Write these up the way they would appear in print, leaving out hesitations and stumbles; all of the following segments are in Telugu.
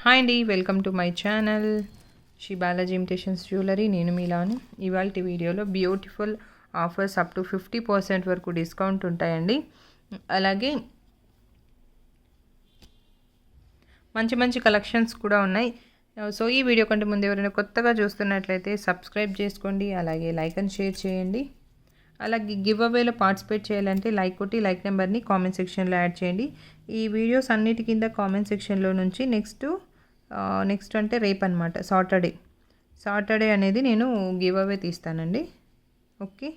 హాయ్ అండి, welcome to my channel Shri Balaji imitations jewellery. నేను మీలాను. ఇవాళ వీడియోలో బ్యూటిఫుల్ ఆఫర్స్ అప్ టు 50% వరకు డిస్కౌంట్ ఉంటాయండి. అలాగే మంచి మంచి కలెక్షన్స్ కూడా ఉన్నాయి. సో ఈ వీడియో కంటే ముందు ఎవరైనా కొత్తగా చూస్తున్నట్లయితే సబ్స్క్రైబ్ చేసుకోండి, అలాగే లైక్ అండ్ షేర్ చేయండి. అలాగే గివ్ అవేలో పార్టిసిపేట్ చేయాలంటే లైక్ కొట్టి లైక్ నెంబర్ని కామెంట్ సెక్షన్లో యాడ్ చేయండి. ఈ వీడియోస్ అన్నిటి కింద కామెంట్ సెక్షన్లో నుంచి నెక్స్ట్ అంటే రేపు అనమాట, సాటర్డే అనేది నేను గివ్ అవే తీస్తానండి. ఓకే,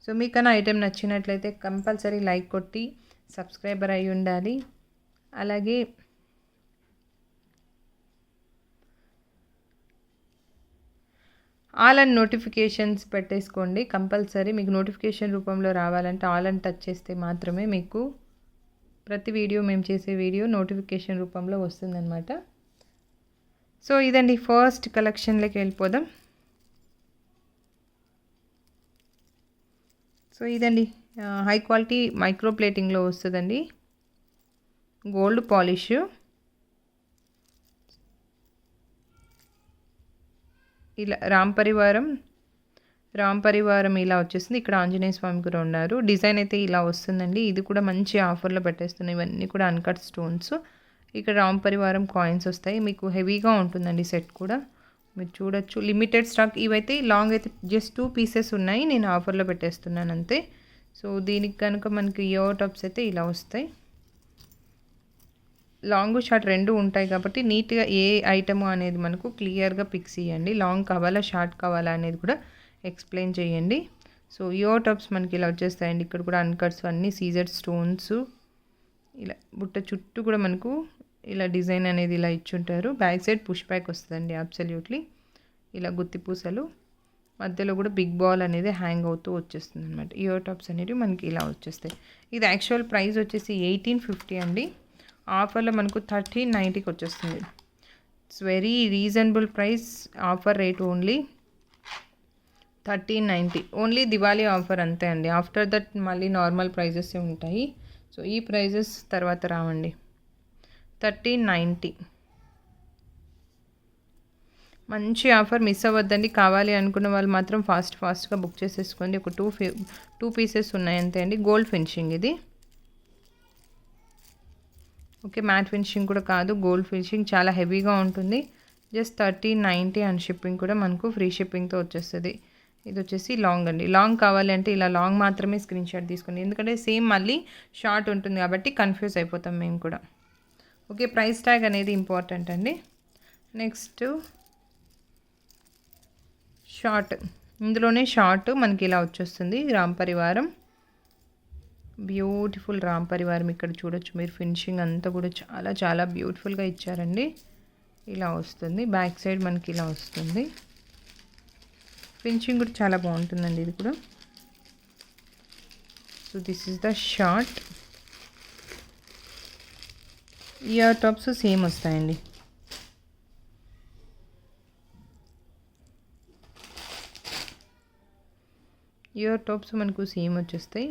సో మీకన్నా ఐటెం నచ్చినట్లయితే కంపల్సరీ లైక్ కొట్టి సబ్స్క్రైబర్ అయి ఉండాలి. అలాగే ఆల్ అండ్ నోటిఫికేషన్స్ పెట్టేసుకోండి కంపల్సరీ. మీకు నోటిఫికేషన్ రూపంలో రావాలంటే ఆల్ అండ్ టచ్ చేస్తే మాత్రమే మీకు ప్రతి వీడియో, మేము చేసే వీడియో నోటిఫికేషన్ రూపంలో వస్తుందన్నమాట. సో ఇదండి, ఫస్ట్ కలెక్షన్లోకి వెళ్ళిపోదాం. సో ఇదండి, హై క్వాలిటీ మైక్రో ప్లేటింగ్లో వస్తుందండి, గోల్డ్ పాలిష్. ఇలా రామ్ పరివారం ఇలా వచ్చేస్తుంది. ఇక్కడ ఆంజనేయ స్వామి కూడా ఉన్నారు. డిజైన్ అయితే ఇలా వస్తుందండి. ఇది కూడా మంచి ఆఫర్లో పెట్టేస్తున్నాయి. ఇవన్నీ కూడా అన్కట్ స్టోన్స్. ఇక్కడ రామ్ పరివారం కాయిన్స్ వస్తాయి. మీకు హెవీగా ఉంటుందండి సెట్ కూడా, మీరు చూడొచ్చు. Limited stock. ఇవైతే లాంగ్ అయితే జస్ట్ 2 పీసెస్ ఉన్నాయి, నేను ఆఫర్లో పెట్టేస్తున్నాను అంతే. సో దీనికి కనుక మనకి ఇయర్ టాప్స్ అయితే ఇలా వస్తాయి. లాంగ్ షార్ట్ రెండు ఉంటాయి కాబట్టి నీట్గా ఏ ఐటమ్ అనేది మనకు క్లియర్గా పిక్స్ ఇవ్వండి. లాంగ్ కావాలా షార్ట్ కావాలా అనేది కూడా ఎక్స్ప్లెయిన్ చేయండి. సో ఇయర్ టాప్స్ మనకి ఇలా వచ్చేస్తాయండి. ఇక్కడ కూడా అన్కట్స్ అన్నీ సీజర్ స్టోన్స్. ఇలా బుట్ట చుట్టూ కూడా మనకు ఇలా డిజైన్ అనేది ఇలా ఇచ్చుంటారు. బ్యాక్ సైడ్ పుష్ బ్యాక్ వస్తుందండి అబ్సల్యూట్లీ. ఇలా గుత్తి పూసలు, మధ్యలో కూడా బిగ్ బాల్ అనేది హ్యాంగ్ అవుతూ వచ్చేస్తుంది అనమాట. ఇయర్ టాప్స్ అనేవి మనకి ఇలా వచ్చేస్తాయి. ఇది యాక్చువల్ ప్రైస్ వచ్చేసి 1850 అండి. ఆఫర్లో మనకు 1390కి వచ్చేస్తుంది. It's very reasonable price. Offer rate only 1390, only Diwali offer అంతే అండి. ఆఫ్టర్ దట్ మళ్ళీ నార్మల్ ప్రైజెస్ ఉంటాయి. సో ఈ ప్రైజెస్ తర్వాత రావండి. 1390 మంచి ఆఫర్, మిస్ అవ్వద్దండి. కావాలి అనుకున్న వాళ్ళు మాత్రం ఫాస్ట్గా బుక్ చేసేసుకోండి. ఒక 2 పీసెస్ ఉన్నాయి అంతే అండి. గోల్డ్ ఫినిషింగ్ ఇది. ఓకే, మ్యాట్ ఫినిషింగ్ కూడా కాదు, గోల్డ్ ఫినిషింగ్. చాలా హెవీగా ఉంటుంది. జస్ట్ 1390 అండ్ షిప్పింగ్ కూడా మనకు ఫ్రీ షిప్పింగ్తో వచ్చేస్తుంది. ఇది వచ్చేసి లాంగ్ అండి. లాంగ్ కావాలి అంటే ఇలా లాంగ్ మాత్రమే స్క్రీన్ షాట్ తీసుకోండి, ఎందుకంటే సేమ్ మళ్ళీ షార్ట్ ఉంటుంది కాబట్టి కన్ఫ్యూజ్ అయిపోతాం మేము కూడా. ఓకే, ప్రైస్ ట్యాగ్ అనేది ఇంపార్టెంట్ అండి. నెక్స్ట్ షార్ట్, ఇందులోనే షార్ట్ మనకి ఇలా వచ్చేస్తుంది. రామ్ పరివారం, బ్యూటిఫుల్ రామ్ పరివారం. ఇక్కడ చూడొచ్చు మీరు, ఫినిషింగ్ అంతా కూడా చాలా చాలా బ్యూటిఫుల్గా ఇచ్చారండి. ఇలా వస్తుంది. బ్యాక్ సైడ్ మనకి ఇలా వస్తుంది. ఫినిషింగ్ కూడా చాలా బాగుంటుందండి ఇది కూడా. So this is the short. Ear tops same వస్తాయండి. ఇయర్ టాప్స్ మనకు సేమ్ వచ్చేస్తాయి.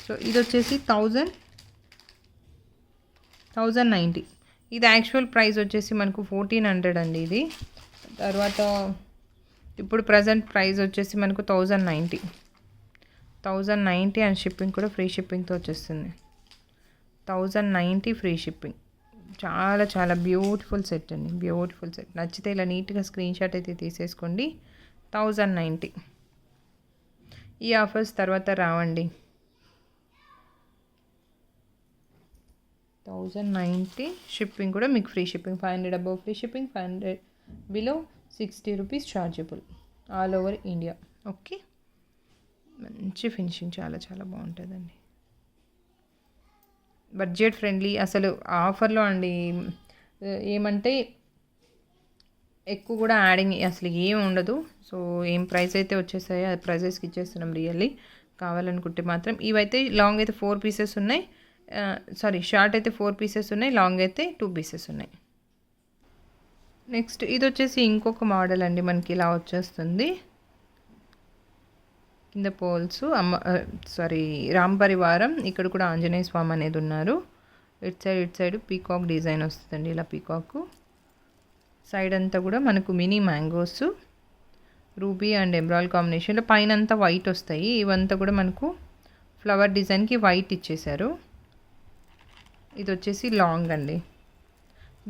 సో ఇది వచ్చేసి 1090. ఇది యాక్చువల్ ప్రైస్ వచ్చేసి మనకు 1400 అండి ఇది. తర్వాత ఇప్పుడు ప్రజెంట్ ప్రైస్ వచ్చేసి మనకు 1090 అండ్ షిప్పింగ్ కూడా ఫ్రీ షిప్పింగ్తో వచ్చేస్తుంది. 1090 ఫ్రీ షిప్పింగ్. చాలా చాలా బ్యూటిఫుల్ సెట్ అండి, బ్యూటిఫుల్ సెట్. నచ్చితే ఇలా నీట్గా స్క్రీన్ షాట్ అయితే తీసేసుకోండి. 1090. ఈ ఆఫర్స్ తర్వాత రావండి. 1090 షిప్పింగ్ కూడా మీకు free shipping. 500 above free shipping, 500 below 60 rupees chargeable all over India. Okay, మంచి ఫినిషింగ్, చాలా చాలా బాగుంటుందండి. బడ్జెట్ ఫ్రెండ్లీ అసలు ఆఫర్లో అండి. ఏమంటే ఎక్కువ కూడా యాడింగ్ అసలు ఏం ఉండదు. సో ఏం ప్రైస్ అయితే వచ్చేసాయో అది ప్రైజెస్కి ఇచ్చేస్తున్నాం రియల్లీ. కావాలనుకుంటే మాత్రం ఇవైతే లాంగ్ అయితే 4 పీసెస్ ఉన్నాయి. షార్ట్ అయితే 4 పీసెస్ ఉన్నాయి, లాంగ్ అయితే 2 పీసెస్ ఉన్నాయి. నెక్స్ట్ ఇది వచ్చేసి ఇంకొక మోడల్ అండి. మనకి ఇలా వచ్చేస్తుంది. కింద పోల్స్ రామ్ పరివారం. ఇక్కడ కూడా ఆంజనేయ స్వామి అనేది ఉన్నారు. ఇటు సైడ్ పీకాక్ డిజైన్ వస్తుందండి. ఇలా పీకాక్ సైడ్ అంతా కూడా మనకు mini mangoes ruby and emerald కాంబినేషన్లో పైన అంతా వైట్ వస్తాయి. ఇవంతా కూడా మనకు ఫ్లవర్ డిజైన్కి వైట్ ఇచ్చేసారు. ఇది వచ్చేసి లాంగ్ అండి.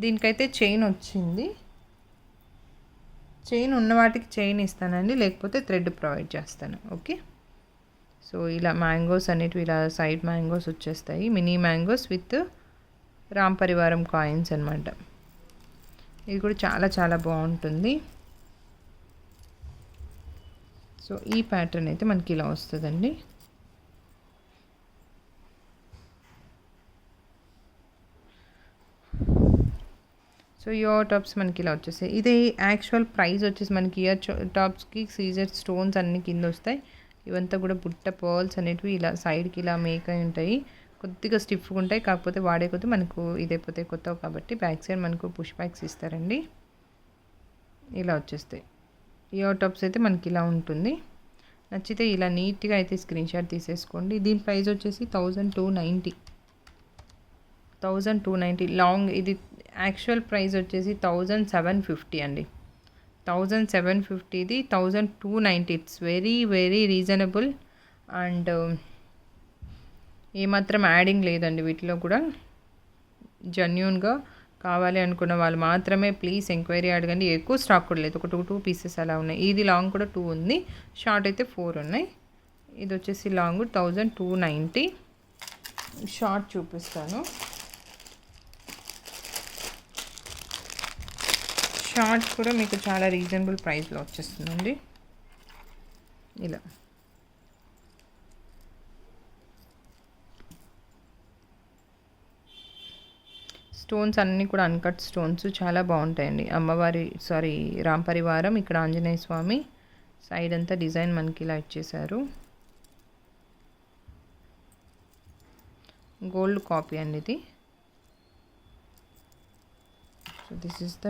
దీనికైతే చైన్ వచ్చింది. చైన్ ఉన్న వాటికి చైన్ ఇస్తానండి, లేకపోతే థ్రెడ్ ప్రొవైడ్ చేస్తాను. ఓకే, సో ఇలా మ్యాంగోస్ అనేటివి ఇలా సైడ్ మ్యాంగోస్ వచ్చేస్తాయి. మినీ మ్యాంగోస్ విత్ రామ్ పరివారం కాయిన్స్ అనమాట. ఇది కూడా చాలా చాలా బాగుంటుంది. సో ఈ ప్యాటర్న్ అయితే మనకి ఇలా వస్తుందండి. సో ఇయర్ టాప్స్ మనకి ఇలా వచ్చేసాయి. ఇది యాక్చువల్ ప్రైస్ వచ్చేసి మనకి ఇయర్ టాప్స్కి సీజర్ స్టోన్స్ అన్ని కింద వస్తాయి. ఇవంతా కూడా బుట్ట పర్ల్స్ అనేటివి ఇలా సైడ్కి ఇలా మేక్ అయి ఉంటాయి. కొద్దిగా స్టిఫ్గా ఉంటాయి, కాకపోతే వాడే కొద్ది మనకు ఇదైపోతే కొత్తవి కాబట్టి బ్యాక్ సైడ్ మనకు పుష్ బ్యాక్స్ ఇస్తారండి. ఇలా వచ్చేస్తాయి. ఇయర్ టాప్స్ అయితే మనకి ఇలా ఉంటుంది. నచ్చితే ఇలా నీట్గా అయితే స్క్రీన్ షాట్ తీసేసుకోండి. దీని ప్రైస్ వచ్చేసి 1290 లాంగ్. ఇది యాక్చువల్ ప్రైస్ వచ్చేసి 1750 అండి. 1750ది 1290. It's very very reasonable and ఏమాత్రం యాడింగ్ లేదండి వీటిలో కూడా. జెన్యూన్గా కావాలి అనుకున్న వాళ్ళు మాత్రమే ప్లీజ్ ఎంక్వైరీ అడగండి. ఎక్కువ స్టాక్ కూడా లేదు, ఒక టూ పీసెస్ అలా ఉన్నాయి. ఇది లాంగ్ కూడా 2 ఉంది, షార్ట్ అయితే 4 ఉన్నాయి. ఇది వచ్చేసి లాంగ్ 1290. షార్ట్ చూపిస్తాను. షార్ట్ కూడా మీకు చాలా రీజనబుల్ ప్రైస్లో వచ్చేస్తుందండి. ఇలా స్టోన్స్ అన్నీ కూడా అన్కట్ స్టోన్స్ చాలా బాగుంటాయండి. రామ్ పరివారం, ఇక్కడ ఆంజనేయ స్వామి, సైడ్ అంతా డిజైన్ మనకి ఇలా ఇచ్చేసారు. గోల్డ్ కాపీ అండి ఇది. So this is the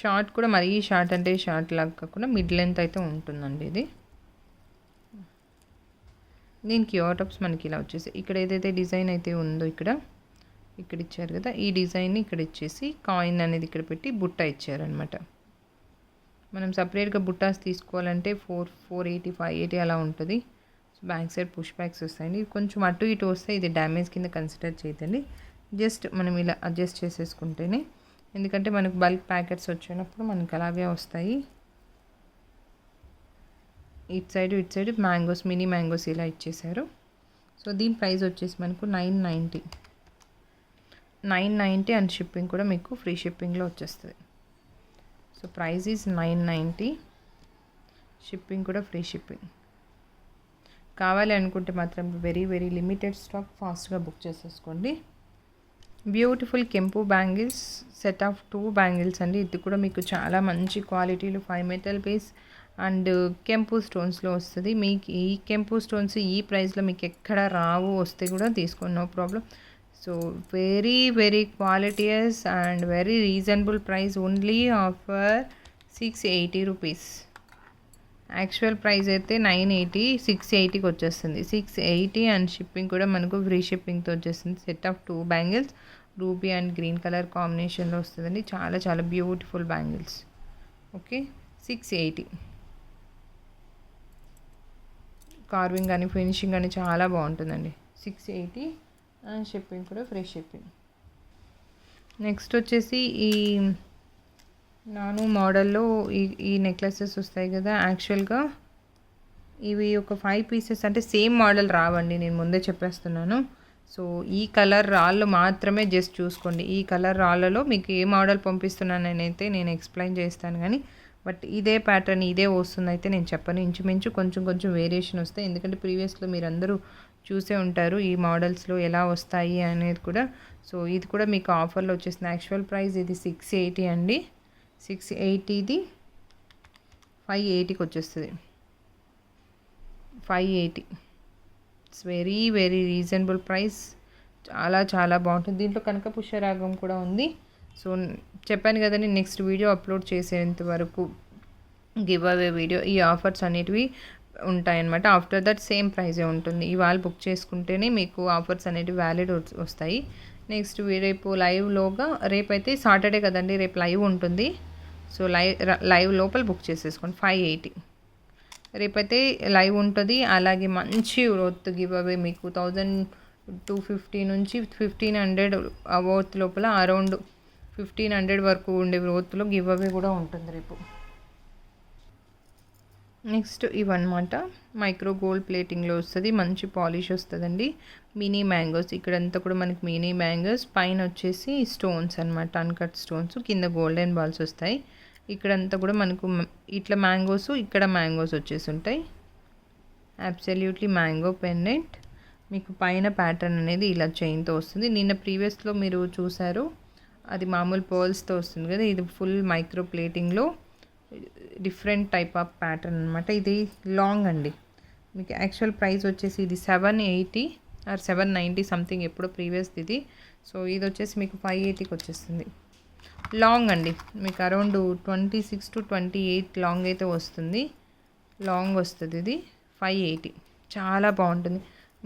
short కూడా మరీ షార్ట్ అంటే షార్ట్ లాగా కాకుండా మిడ్ లెంత్ అయితే ఉంటుందండి ఇది. దీనికి ఇయర్ టాప్స్ మనకి ఇలా వచ్చేసి ఇక్కడ ఏదైతే డిజైన్ అయితే ఉందో ఇక్కడ ఇచ్చారు కదా, ఈ డిజైన్ని ఇక్కడ ఇచ్చేసి కాయిన్ అనేది ఇక్కడ పెట్టి బుట్ట ఇచ్చారనమాట. మనం సపరేట్గా బుట్టాస్ తీసుకోవాలంటే 480 580 అలా ఉంటుంది. So back side push backs వస్తాయండి. కొంచెం అటు ఇటు వస్తే ఇది డ్యామేజ్ కింద కన్సిడర్ చేయదండి. జస్ట్ మనం ఇలా అడ్జస్ట్ చేసేసుకుంటేనే, ఎందుకంటే మనకు బల్క్ ప్యాకెట్స్ వచ్చినప్పుడు మనకు అలాగే వస్తాయి. ఇటు సైడ్ మ్యాంగోస్, మినీ మ్యాంగోస్ ఇలా ఇచ్చేసారు. సో దీని ప్రైస్ వచ్చేసి మనకు 990 అండ్ షిప్పింగ్ కూడా మీకు ఫ్రీ షిప్పింగ్లో వచ్చేస్తుంది. సో ప్రైస్ ఈజ్ 990, షిప్పింగ్ కూడా ఫ్రీ షిప్పింగ్. కావాలి అనుకుంటే మాత్రం వెరీ వెరీ లిమిటెడ్ స్టాక్, ఫాస్ట్గా బుక్ చేసేసుకోండి. బ్యూటిఫుల్ కెంపు బ్యాంగిల్స్, సెట్ ఆఫ్ 2 బ్యాంగిల్స్ అండి. ఇది కూడా మీకు చాలా మంచి క్వాలిటీలో 5 మెటల్ బేస్ అండ్ కెంపు స్టోన్స్లో వస్తుంది. మీకు ఈ కెంపు స్టోన్స్ ఈ ప్రైస్లో మీకు ఎక్కడ రావు, వస్తే కూడా తీసుకోండి, no problem. So very very qualitious and very reasonable price, only offer 680 rupees. Actual price అయితే 980, 680కి వచ్చేస్తుంది. 680 అండ్ షిప్పింగ్ కూడా మనకు ఫ్రీ షిప్పింగ్తో వచ్చేస్తుంది. Set of 2 bangles, ruby and green colour కాంబినేషన్లో వస్తుందండి. చాలా చాలా బ్యూటిఫుల్ బ్యాంగిల్స్. ఓకే, 680. కార్వింగ్ కానీ ఫినిషింగ్ కానీ చాలా బాగుంటుందండి. 680 అండ్ షిప్పింగ్ కూడా ఫ్రీ షిప్పింగ్. నెక్స్ట్ వచ్చేసి ఈ నాను మోడల్లో ఈ నెక్లెసెస్ వస్తాయి కదా. యాక్చువల్గా ఇవి ఒక 5 పీసెస్ అంటే సేమ్ మోడల్ రావండి, నేను ముందే చెప్పేస్తున్నాను. సో ఈ కలర్ రాళ్ళు మాత్రమే జస్ట్ చూసుకోండి. ఈ కలర్ రాళ్ళలో మీకు ఏ మోడల్ పంపిస్తున్నానైతే నేను ఎక్స్ప్లెయిన్ చేస్తాను, కానీ బట్ ఇదే ప్యాటర్న్ ఇదే వస్తుంది అయితే నేను చెప్పను. ఇంచుమించు కొంచెం వేరియేషన్ వస్తాయి, ఎందుకంటే ప్రీవియస్లో మీరు అందరూ చూసే ఉంటారు ఈ మోడల్స్లో ఎలా వస్తాయి అనేది కూడా. సో ఇది కూడా మీకు ఆఫర్లో వచ్చేసింది. యాక్చువల్ ప్రైస్ ఇది 680 అండి. 680ది 580కి వచ్చేస్తుంది. 580. It's very very reasonable price, చాలా చాలా బాగుంటుంది. దీంట్లో కనక పుష్యరాగం కూడా ఉంది. సో చెప్పాను కదండి, నెక్స్ట్ వీడియో అప్లోడ్ చేసేంత వరకు గివ్ అవే వీడియో. ఈ ఆఫర్స్ అనేటివి ఉంటాయన్నమాట. ఆఫ్టర్ దట్ సేమ్ ప్రైజే ఉంటుంది. ఇవాళ బుక్ చేసుకుంటేనే మీకు ఆఫర్స్ అనేటివి వ్యాలిడ్ వస్తాయి. నెక్స్ట్ రేపు లైవ్లోగా, రేపైతే సాటర్డే కదండి, రేపు లైవ్ ఉంటుంది. సో లైవ్ లోపల బుక్ చేసేసుకోండి. 580 రేపైతే లైవ్ ఉంటుంది. అలాగే మంచి వర్త్ గివ్ అవే మీకు 1250 నుంచి 1500 వర్త్ లోపల, అరౌండ్ 1500 వరకు ఉండే వర్త్లో గివ్ అవే కూడా ఉంటుంది రేపు. నెక్స్ట్ ఇవన్నమాట, మైక్రో గోల్డ్ ప్లేటింగ్లో వస్తుంది, మంచి పాలిష్ వస్తుందండి. మినీ మ్యాంగోస్, ఇక్కడంతా కూడా మనకి మినీ మ్యాంగోస్, పైన వచ్చేసి స్టోన్స్ అనమాట, అన్కట్ స్టోన్స్, కింద గోల్డెన్ బాల్స్ వస్తాయి. ఇక్కడంతా కూడా మనకు ఇట్లా మ్యాంగోస్, ఇక్కడ మ్యాంగోస్ వచ్చేసి ఉంటాయి. అబ్సల్యూట్లీ మ్యాంగో పెండెంట్, మీకు పైన ప్యాటర్న్ అనేది ఇలా చైన్తో వస్తుంది. నిన్న ప్రీవియస్లో మీరు చూసారు, అది మామూలు పర్ల్స్తో వస్తుంది కదా, ఇది ఫుల్ మైక్రో ప్లేటింగ్లో డిఫరెంట్ టైప్ ఆఫ్ ప్యాటర్న్ అనమాట. ఇది లాంగ్ అండి. మీకు యాక్చువల్ ప్రైస్ వచ్చేసి ఇది 780 ఆర్ 790 సంథింగ్, ఎప్పుడో ప్రీవియస్ది ఇది. సో ఇది వచ్చేసి మీకు 580కి వచ్చేస్తుంది. లాంగ్ అండి, మీకు అరౌండ్ 26 to 28 లాంగ్ అయితే వస్తుంది. లాంగ్ వస్తుంది ఇది 580, చాలా బాగుంటుంది.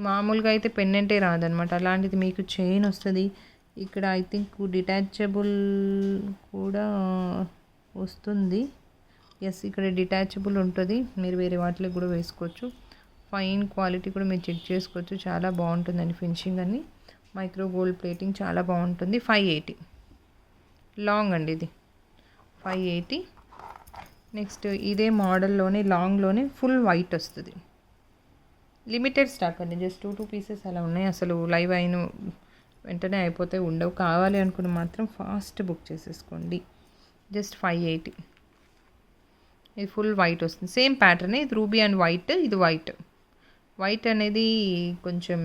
మామూలుగా అయితే పెండెంటే రాదనమాట, అలాంటిది మీకు చైన్ వస్తుంది. ఇక్కడ ఐ థింక్ డిటాచబుల్ కూడా వస్తుంది. ఎస్, ఇక్కడ డిటాచబుల్ ఉంటుంది, మీరు వేరే వాటిలో కూడా వేసుకోవచ్చు. ఫైన్ క్వాలిటీ కూడా మీరు చెక్ చేసుకోవచ్చు, చాలా బాగుంటుందండి ఫినిషింగ్ అని. మైక్రో గోల్డ్ ప్లేటింగ్ చాలా బాగుంటుంది. 580 లాంగ్ అండి, ఇది 580. నెక్స్ట్ ఇదే మోడల్లోనే లాంగ్లోనే ఫుల్ వైట్ వస్తుంది. లిమిటెడ్ స్టాక్ అండి, జస్ట్ 2 పీసెస్ అలా ఉన్నాయి. అసలు లైవ్ అయిన వెంటనే అయిపోతే ఉండవు. కావాలి అనుకుని మాత్రం ఫాస్ట్ బుక్ చేసేసుకోండి. జస్ట్ 580. ఇది ఫుల్ వైట్ వస్తుంది, సేమ్ ప్యాటర్నే. ఇది రూబీ అండ్ వైట్, ఇది వైట్ అనేది కొంచెం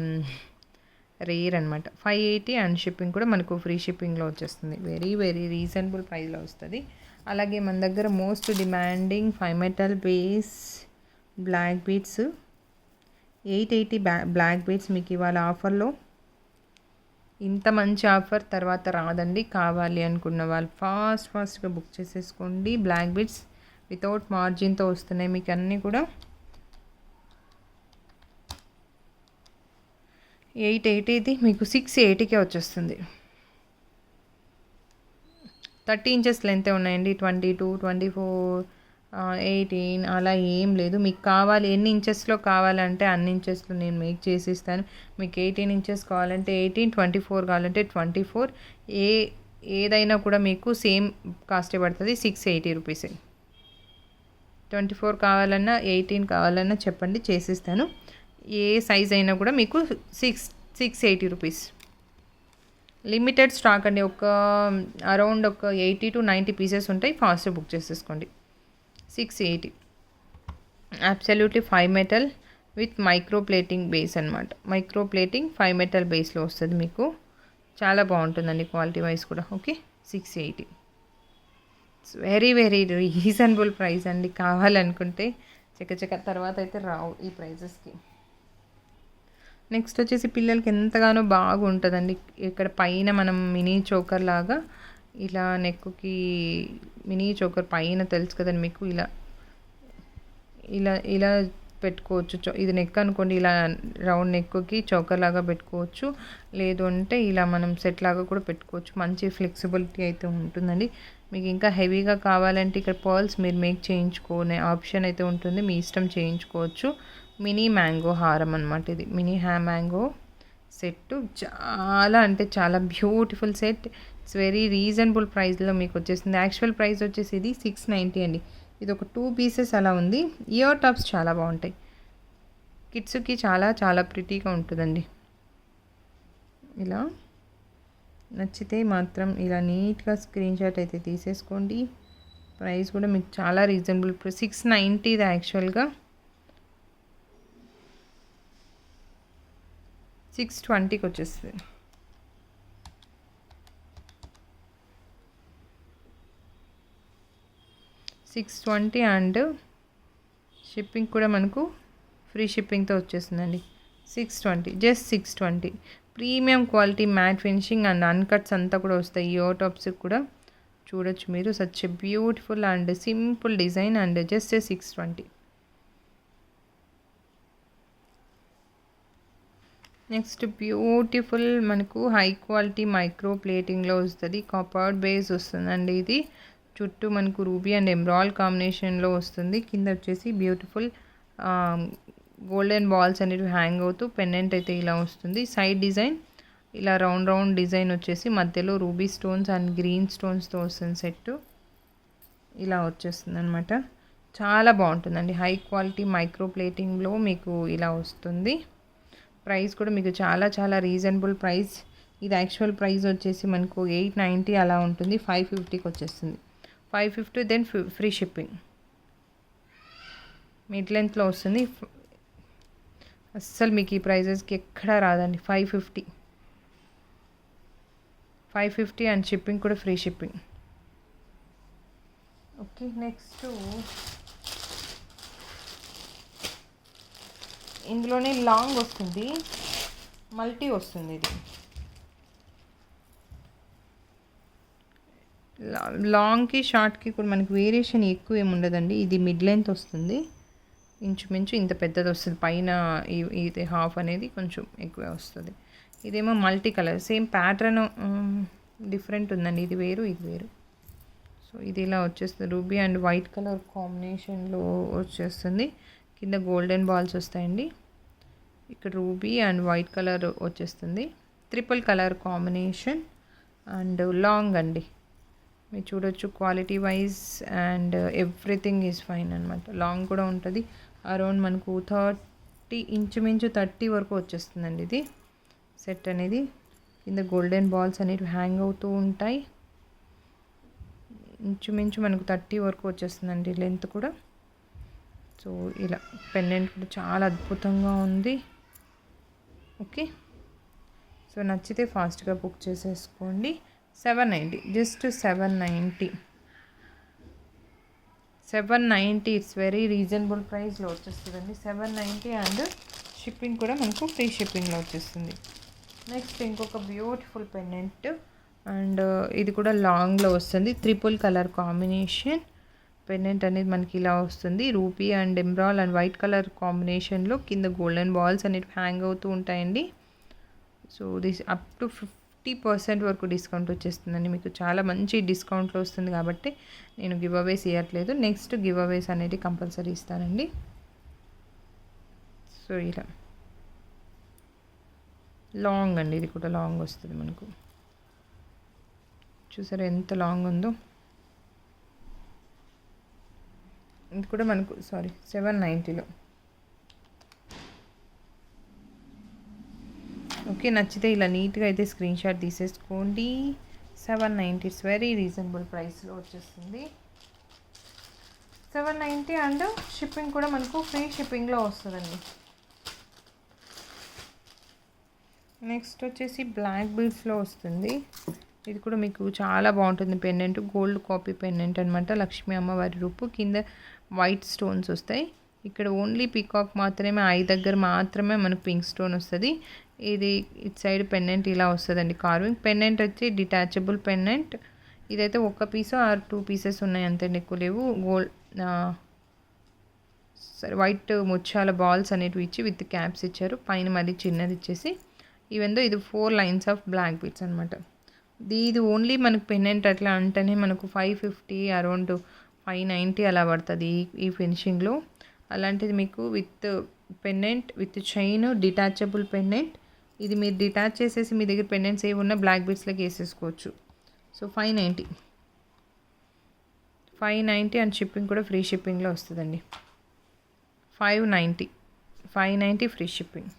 రేర్ అనమాట. 580 అండ్ షిప్పింగ్ కూడా మనకు ఫ్రీ షిప్పింగ్లో వచ్చేస్తుంది. వెరీ వెరీ రీజనబుల్ ప్రైస్లో వస్తుంది. అలాగే మన దగ్గర most demanding 5 metal base black beads, 880 black beads మీకు ఇవాళ ఆఫర్లో. ఇంత మంచి ఆఫర్ తర్వాత రాదండి. కావాలి అనుకున్న వాళ్ళు ఫాస్ట్గా బుక్ చేసేసుకోండి. బ్లాక్ బీడ్స్ వితౌట్ మార్జిన్తో వస్తున్నాయి మీకు అన్నీ కూడా. 880 మీకు 680కే వచ్చేస్తుంది. 30 ఇంచెస్ లెంతే ఉన్నాయండి. 22, 24, 18 అలా ఏం లేదు. మీకు కావాలి ఎన్ని ఇంచెస్లో కావాలంటే అన్ని ఇంచెస్లో నేను మేక్ చేసి ఇస్తాను. మీకు 18 ఇంచెస్ కావాలంటే 18, 24 కావాలంటే 24, ఏదైనా కూడా మీకు సేమ్ కాస్టే పడుతుంది, 680 రూపీసే. 24 కావాలన్నా 18 కావాలన్నా చెప్పండి, చేసిస్తాను. ఏ సైజ్ అయినా కూడా మీకు 680 రూపీస్. లిమిటెడ్ స్టాక్ అండి, అరౌండ్ 80 to 90 పీసెస్ ఉంటాయి. ఫాస్ట్ బుక్ చేసేసుకోండి. 680 absolutely 5 metal with micro plating base అనమాట. మైక్రో ప్లేటింగ్ 5 మెటల్ బేస్లో వస్తుంది మీకు. చాలా బాగుంటుందండి క్వాలిటీ వైజ్ కూడా. Okay, 680 very very reasonable price అండి. కావాలనుకుంటే చక్క తర్వాత అయితే రావు ఈ ప్రైజెస్కి. నెక్స్ట్ వచ్చేసి పిల్లలకి ఎంతగానో బాగుంటుందండి. ఇక్కడ పైన మనం మినీ చోకర్ లాగా ఇలా నెక్కి, మినీ చోకర్ పైన తెలుసు కదండి మీకు, ఇలా ఇలా ఇలా పెట్టుకోవచ్చు. ఇది నెక్ అనుకోండి, ఇలా రౌండ్ నెక్కి చోకర్ లాగా పెట్టుకోవచ్చు. లేదు అంటే ఇలా మనం సెట్ లాగా కూడా పెట్టుకోవచ్చు. మంచి ఫ్లెక్సిబిలిటీ అయితే ఉంటుందండి. మీకు ఇంకా హెవీగా కావాలంటే ఇక్కడ పర్ల్స్ మీరు మేక్ చేయించుకునే ఆప్షన్ అయితే ఉంటుంది, మీ ఇష్టం చేయించుకోవచ్చు. మినీ మ్యాంగో హారం అనమాట ఇది. మినీ మ్యాంగో సెట్ చాలా అంటే చాలా beautiful set. It's very reasonable ప్రైస్లో మీకు వచ్చేసింది. యాక్చువల్ ప్రైస్ వచ్చేసి ఇది 690 అండి. ఇది ఒక 2 పీసెస్ అలా ఉంది. ఇయర్ టాప్స్ చాలా బాగుంటాయి, కిడ్స్కి చాలా చాలా ప్రిటీగా ఉంటుందండి. ఇలా నచ్చితే మాత్రం ఇలా నీట్గా స్క్రీన్ షాట్ అయితే తీసేసుకోండి. ప్రైస్ కూడా మీకు చాలా రీజనబుల్. 690 ఇది యాక్చువల్గా 620కి వచ్చేస్తుంది. $620 అండ్ షిప్పింగ్ కూడా మనకు ఫ్రీ షిప్పింగ్తో వచ్చేస్తుందండి. 620, just 620. Premium quality matte finishing and అన్కట్స్ అంతా కూడా వస్తాయి. ఇయర్ టాప్స్ కూడా చూడొచ్చు మీరు. Such beautiful and simple design and just 620. Next beautiful మనకు హై క్వాలిటీ మైక్రో ప్లేటింగ్లో వస్తుంది. కాపర్ బేస్ వస్తుందండి. ఇది చుట్టూ మనకు రూబీ అండ్ ఎమరాల్డ్ కాంబినేషన్లో వస్తుంది. కింద వచ్చేసి బ్యూటిఫుల్ గోల్డెన్ బాల్స్ అనేవి హ్యాంగ్ అవుతూ పెండెంట్ అయితే ఇలా వస్తుంది. సైడ్ డిజైన్ ఇలా రౌండ్ రౌండ్ డిజైన్ వచ్చేసి మధ్యలో రూబీ స్టోన్స్ అండ్ గ్రీన్ స్టోన్స్తో వస్తుంది. సెట్ ఇలా వచ్చేస్తుంది అనమాట. చాలా బాగుంటుందండి. హై క్వాలిటీ మైక్రో ప్లేటింగ్లో మీకు ఇలా వస్తుంది. ప్రైస్ కూడా మీకు చాలా చాలా రీజనబుల్ ప్రైస్. ఇది యాక్చువల్ ప్రైస్ వచ్చేసి మనకు 890 అలా ఉంటుంది. 550కి వచ్చేస్తుంది. 550 దెన్ ఫ్రీ షిప్పింగ్. మిడ్ లెంత్లో వస్తుంది. అస్సలు మీకు ఈ ప్రైజెస్కి ఎక్కడా రాదండి. 550 అండ్ షిప్పింగ్ కూడా ఫ్రీ షిప్పింగ్. ఓకే, నెక్స్ట్ ఇందులోనే లాంగ్ వస్తుంది, మల్టీ వస్తుంది. ఇది లాంగ్కి షార్ట్కి కూడా మనకి వేరియేషన్ ఎక్కువ ఏమి ఉండదండి. ఇది మిడ్ లెంత్ వస్తుంది, ఇంచుమించు ఇంత పెద్దది వస్తుంది. పైన ఇది హాఫ్ అనేది కొంచెం ఎక్కువే వస్తుంది. ఇదేమో multi colour, same pattern different ఉందండి. ఇది వేరు, ఇది వేరు. సో ఇది ఇలా వచ్చేస్తుంది. రూబీ అండ్ వైట్ కలర్ కాంబినేషన్లో వచ్చేస్తుంది. కింద గోల్డెన్ బాల్స్ వస్తాయండి. ఇక్కడ రూబీ అండ్ వైట్ కలర్ వచ్చేస్తుంది. Triple colour combination and long అండి. మీరు చూడొచ్చు quality wise and everything is fine అనమాట. లాంగ్ కూడా ఉంటుంది. అరౌండ్ మనకు 30 ఇంచుమించు 30 వరకు వచ్చేస్తుందండి ఇది సెట్ అనేది. కింద గోల్డెన్ బాల్స్ అనేవి హ్యాంగ్ అవుతూ ఉంటాయి. ఇంచుమించు మనకు 30 వరకు వచ్చేస్తుందండి లెంత్ కూడా. సో ఇలా పెండెంట్ కూడా చాలా అద్భుతంగా ఉంది. ఓకే, సో నచ్చితే ఫాస్ట్గా బుక్ చేసేసుకోండి. 790, జస్ట్ 790. ఇట్స్ వెరీ రీజనబుల్ ప్రైస్లో వచ్చేస్తుందండి. 790 అండ్ షిప్పింగ్ కూడా మనకు ఫ్రీ షిప్పింగ్లో వచ్చేస్తుంది. నెక్స్ట్ ఇంకొక బ్యూటిఫుల్ పెండెంట్ అండ్ ఇది కూడా లాంగ్లో వస్తుంది. ట్రిపుల్ కలర్ కాంబినేషన్ పెండెంట్ అనేది మనకి ఇలా వస్తుంది. Rupee and emerald and white colour కాంబినేషన్లో కింద గోల్డెన్ బాల్స్ అనేవి హ్యాంగ్ అవుతూ ఉంటాయండి. సో దిస్ అప్ టు 50% వరకు డిస్కౌంట్ వచ్చేస్తుందండి. మీకు చాలా మంచి డిస్కౌంట్లో వస్తుంది కాబట్టి నేను గివ్ అవేస్ ఇవ్వట్లేదు. నెక్స్ట్ గివ్ అవేస్ అనేది కంపల్సరీ ఇస్తానండి. సో ఇలా లాంగ్ అండి. ఇది కూడా లాంగ్ వస్తుంది మనకు. చూసారా ఎంత లాంగ్ ఉందో. ఇది కూడా మనకు 790లో. ఓకే, నచ్చితే ఇలా నీట్గా అయితే స్క్రీన్ షాట్ తీసేసుకోండి. 790 ఇట్స్ వెరీ రీజనబుల్ ప్రైస్లో వచ్చేస్తుంది. 790 అండ్ షిప్పింగ్ కూడా మనకు ఫ్రీ షిప్పింగ్లో వస్తుందండి. నెక్స్ట్ వచ్చేసి బ్లాక్ బీడ్స్లో వస్తుంది. ఇది కూడా మీకు చాలా బాగుంటుంది. పెండెంట్ గోల్డ్ కాపీ పెండెంట్ అనమాట. లక్ష్మీ అమ్మవారి రూపు. కింద వైట్ స్టోన్స్ వస్తాయి. ఇక్కడ ఓన్లీ పీకాక్ మాత్రమే, ఐ దగ్గర మాత్రమే మనకు పింక్ స్టోన్ వస్తుంది. ఇది ఇటు సైడ్ పెండెంట్ ఇలా వస్తుందండి. కార్వింగ్ పెండెంట్ వచ్చి డిటాచబుల్ పెండెంట్. ఇదైతే ఒక పీస్ ఆర్ 2 పీసెస్ ఉన్నాయి, అంతే, ఎక్కువ లేవు. గోల్డ్ వైట్ ముత్యాల బాల్స్ అనేటివి ఇచ్చి విత్ క్యాప్స్ ఇచ్చారు. పైన మళ్ళీ చిన్నది ఇచ్చేసి ఈవెందో ఇది 4 లైన్స్ ఆఫ్ బ్లాక్ బీడ్స్ అనమాట. ఇది ఓన్లీ మనకు పెండెంట్ అట్లా అంటేనే మనకు 550 అరౌండ్ 590 అలా పడుతుంది ఈ ఫినిషింగ్లో. అలాంటిది మీకు with pendant with chain detachable pendant. ఇది మీరు డిటాచ్ చేసేసి మీ దగ్గర పెండెంట్స్ ఏవి ఉన్నా బ్లాక్ బీడ్స్లోకి వేసేసుకోవచ్చు. సో 590 అండ్ షిప్పింగ్ కూడా ఫ్రీ షిప్పింగ్లో వస్తుందండి. 590 free shipping.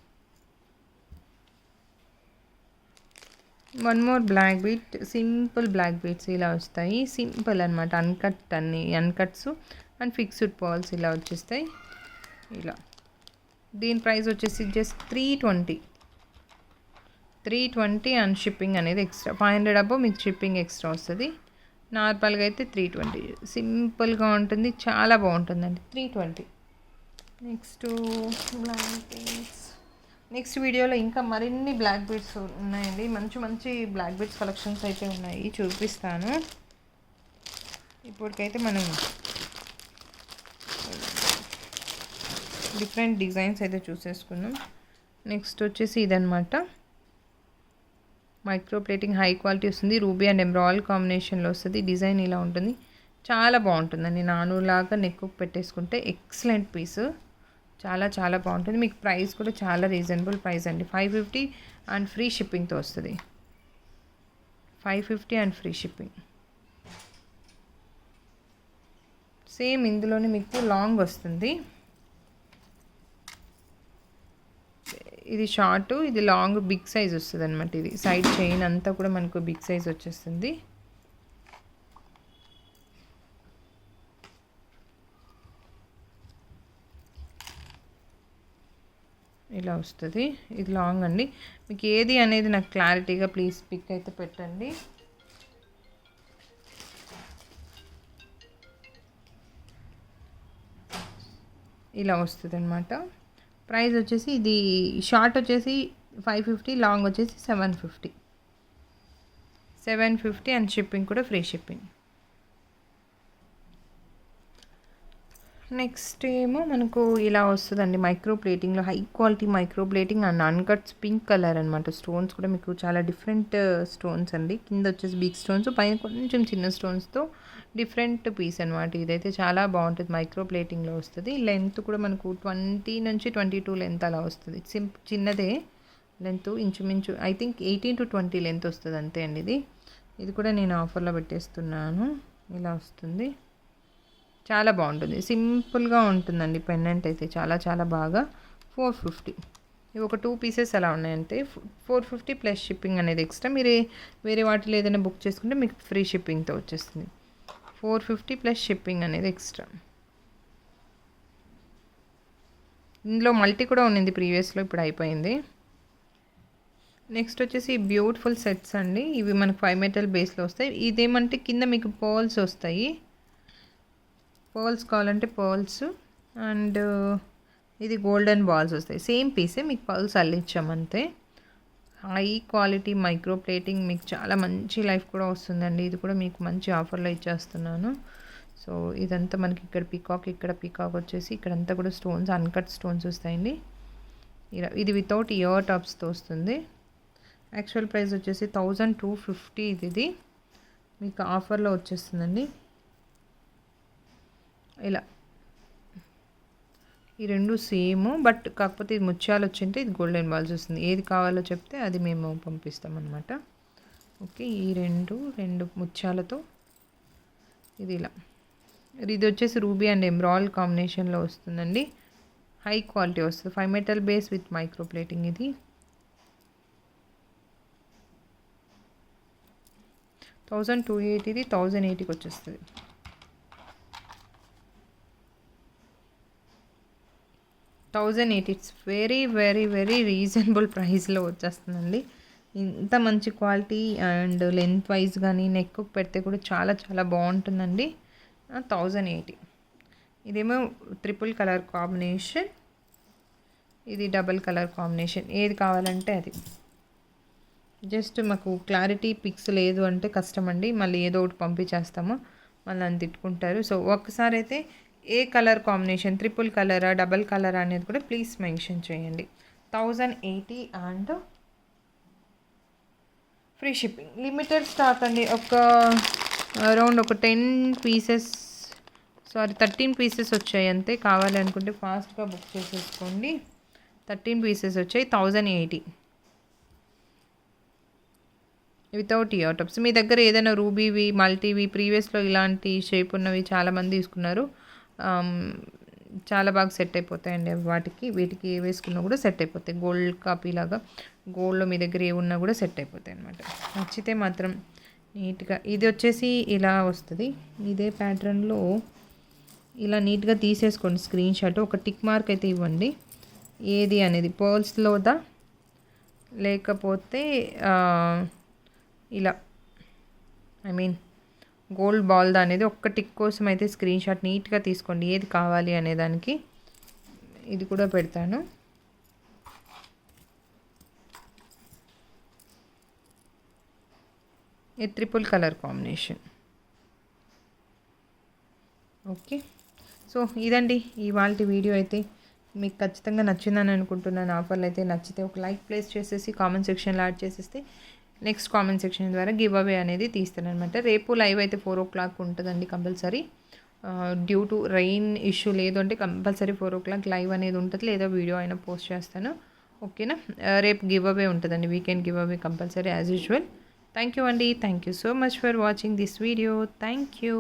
One more black bead, simple black beads ఇలా వస్తాయి. సింపుల్ అనమాట. అన్కట్స్ అండ్ ఫిక్స్డ్ పర్ల్స్ ఇలా వచ్చేస్తాయి. ఇలా దీని ప్రైస్ వచ్చేసి జస్ట్ 320 అండ్ షిప్పింగ్ అనేది ఎక్స్ట్రా. 500 అబ్బో మీకు షిప్పింగ్ ఎక్స్ట్రా వస్తుంది. నార్మల్గా అయితే 320. సింపుల్గా ఉంటుంది, చాలా బాగుంటుందండి. 320. Next black beads. నెక్స్ట్ వీడియోలో ఇంకా మరిన్ని బ్లాక్ బీడ్స్ ఉన్నాయండి. మంచి మంచి బ్లాక్ బీడ్స్ కలెక్షన్స్ అయితే ఉన్నాయి, చూపిస్తాను. ఇప్పటికైతే మనం డిఫరెంట్ డిజైన్స్ అయితే చూసేసుకున్నాం. నెక్స్ట్ వచ్చేసి ఇదనమాట, మైక్రో ప్లేటింగ్ హై క్వాలిటీ వస్తుంది. రూబీ అండ్ ఎమరాల్డ్ కాంబినేషన్లో వస్తుంది. డిజైన్ ఇలా ఉంటుంది, చాలా బాగుంటుందండి. నానులాగా నెక్కు పెట్టేసుకుంటే ఎక్సలెంట్ పీస్, చాలా చాలా బాగుంటుంది. మీకు ప్రైస్ కూడా చాలా రీజనబుల్ ప్రైస్ అండి. 550 అండ్ ఫ్రీ షిప్పింగ్తో వస్తుంది. 550 అండ్ ఫ్రీ షిప్పింగ్. సేమ్ ఇందులోనే మీకు లాంగ్ వస్తుంది. ఇది షార్ట్, ఇది లాంగ్, బిగ్ సైజ్ వస్తుంది అనమాట. ఇది సైడ్ చైన్ అంతా కూడా మనకు బిగ్ సైజ్ వచ్చేస్తుంది. ఇలా వస్తుంది. ఇది లాంగ్ అండి. మీకు ఏది అనేది నాకు క్లారిటీగా ప్లీజ్ పిక్ అయితే పెట్టండి. ఇలా వస్తుంది అనమాట. ప్రైస్ వచ్చేసి ఇది షార్ట్ వచ్చేసి 550, లాంగ్ వచ్చేసి 750 అండ్ షిప్పింగ్ కూడా ఫ్రీ షిప్పింగ్. నెక్స్ట్ ఏమో మనకు ఇలా వస్తుందండి, మైక్రో ప్లేటింగ్లో high quality micro plating and uncuts pink colour అనమాట. స్టోన్స్ కూడా మీకు చాలా డిఫరెంట్ స్టోన్స్ అండి. కింద వచ్చేసి బిగ్ స్టోన్స్, పైన కొంచెం చిన్న స్టోన్స్తో డిఫరెంట్ పీస్ అనమాట. ఇదైతే చాలా బాగుంటుంది, మైక్రో ప్లేటింగ్లో వస్తుంది. లెంత్ కూడా మనకు 20 నుంచి 22 లెంత్ అలా వస్తుంది. చిన్నదే లెంత్, ఇంచుమించు ఐ థింక్ 18 to 20 లెంత్ వస్తుంది అంతే అండి. ఇది కూడా నేను ఆఫర్లో పెట్టేస్తున్నాను. ఇలా వస్తుంది, చాలా బాగుంటుంది, సింపుల్గా ఉంటుందండి. పెండెంట్ అయితే చాలా చాలా బాగా. 450. ఇవి ఒక 2 పీసెస్ అలా ఉన్నాయంటే 450 ప్లస్ షిప్పింగ్ అనేది ఎక్స్ట్రా. మీరు వేరే వాటిలో ఏదైనా బుక్ చేసుకుంటే మీకు ఫ్రీ షిప్పింగ్తో వచ్చేస్తుంది. 450 ప్లస్ షిప్పింగ్ అనేది ఎక్స్ట్రా. ఇందులో మల్టీ కూడా ఉన్నింది ప్రీవియస్లో, ఇప్పుడు అయిపోయింది. నెక్స్ట్ వచ్చేసి బ్యూటిఫుల్ సెట్స్ అండి. ఇవి మనకు 5 మెటల్ బేస్లో వస్తాయి. ఇదేమంటే కింద మీకు పర్ల్స్ వస్తాయి. పర్ల్స్ కావాలంటే పర్ల్స్, అండ్ ఇది గోల్డెన్ బాల్స్ వస్తాయి. సేమ్ పీసే, మీకు పర్ల్స్ అల్లించామంతే. హై క్వాలిటీ మైక్రో ప్లేటింగ్, మీకు చాలా మంచి లైఫ్ కూడా వస్తుందండి. ఇది కూడా మీకు మంచి ఆఫర్లో ఇచ్చేస్తున్నాను. సో ఇదంతా మనకి ఇక్కడ పీకాక్, ఇక్కడ పీకాక్ వచ్చేసి ఇక్కడంతా కూడా స్టోన్స్, అన్కట్ స్టోన్స్ వస్తాయండి. ఇది వితౌట్ ఇయర్ టాప్స్తో వస్తుంది. యాక్చువల్ ప్రైస్ వచ్చేసి 1250. ఇది మీకు ఆఫర్లో వచ్చేస్తుందండి. ఇలా ఈ రెండు సేమ్, బట్ కాకపోతే ఇది ముత్యాలు వచ్చింటే ఇది గోల్డెన్ బాల్స్ వస్తుంది. ఏది కావాలో చెప్తే అది మేము పంపిస్తామన్నమాట. ఓకే, ఈ రెండు ముత్యాలతో ఇది ఇలా. ఇది వచ్చేసి రూబీ అండ్ ఎమరాల్డ్ కాంబినేషన్లో వస్తుందండి. హై క్వాలిటీ వస్తుంది, 5 metal base with micro plating. ఇది 1280, ఇది 1080కి వచ్చేస్తుంది. 1080. It's very very very reasonable ప్రైస్లో వచ్చేస్తుందండి. ఇంత మంచి క్వాలిటీ అండ్ లెంత్ వైజ్ కానీ నెక్ పెడితే కూడా చాలా చాలా బాగుంటుందండి. 1080. ఇదేమో ట్రిపుల్ కలర్ కాంబినేషన్, ఇది డబల్ కలర్ కాంబినేషన్. ఏది కావాలంటే అది. జస్ట్ మాకు క్లారిటీ పిక్స్ లేదు అంటే కష్టం అండి, మళ్ళీ ఏదో ఒకటి పంపించేస్తాము, మళ్ళీ అని తిట్టుకుంటారు. సో ఒక్కసారి అయితే ఏ కలర్ కాంబినేషన్, ట్రిపుల్ కలరా డబల్ కలర్ అనేది కూడా ప్లీజ్ మెన్షన్ చేయండి. 1080 and free shipping. Limited stock అండి. అరౌండ్ 10 పీసెస్, 13 పీసెస్ వచ్చాయి అంతే. కావాలి అనుకుంటే ఫాస్ట్గా బుక్ చేసేసుకోండి. 13 పీసెస్ వచ్చాయి. 1080 వితౌట్ ఇయర్ టాప్స్. మీ దగ్గర ఏదైనా రూబీవి, మల్టీవి, ప్రీవియస్లో ఇలాంటి షేప్ ఉన్నవి చాలామంది తీసుకున్నారు. చాలా బాగా సెట్ అయిపోతాయండి వీటికి వేసుకున్నా కూడా సెట్ అయిపోతాయి. గోల్డ్ కాపీ లాగా గోల్డ్లో మీ దగ్గర ఏ ఉన్నా కూడా సెట్ అయిపోతాయి అనమాట. నచ్చితే మాత్రం నీట్గా. ఇది వచ్చేసి ఇలా వస్తుంది. ఇదే ప్యాటర్న్లో ఇలా నీట్గా తీసేసుకోండి స్క్రీన్ షాట్. ఒక టిక్ మార్క్ అయితే ఇవ్వండి, ఏది అనేది పర్ల్స్లోదా లేకపోతే ఇలా గోల్డ్ బాల్దా అనేది ఒక్క టిక్ కోసం అయితే స్క్రీన్ షాట్ నీట్గా తీసుకోండి, ఏది కావాలి అనేదానికి. ఇది కూడా పెడతాను. ఇది triple colour combination. Okay, so ఇదండి ఇవాళ వీడియో అయితే. మీకు ఖచ్చితంగా నచ్చిందని అనుకుంటున్నాను. ఆఫర్లు అయితే నచ్చితే ఒక లైక్ ప్లేస్ చేసేసి కామెంట్ సెక్షన్లో యాడ్ చేసేస్తే నెక్స్ట్ కామెంట్ సెక్షన్ ద్వారా గివ్ అవే అనేది తీస్తానమాట. రేపు లైవ్ అయితే 4:00 ఉంటుందండి compulsory. Due to rain issue లేదు అంటే కంపల్సరీ 4:00 లైవ్ అనేది ఉంటుంది, లేదా వీడియో అయినా పోస్ట్ చేస్తాను. ఓకేనా. రేపు గివ్ అవే ఉంటుందండి, weekend give away compulsory as usual. Thank you అండి. Thank you so much for watching this video. Thank you.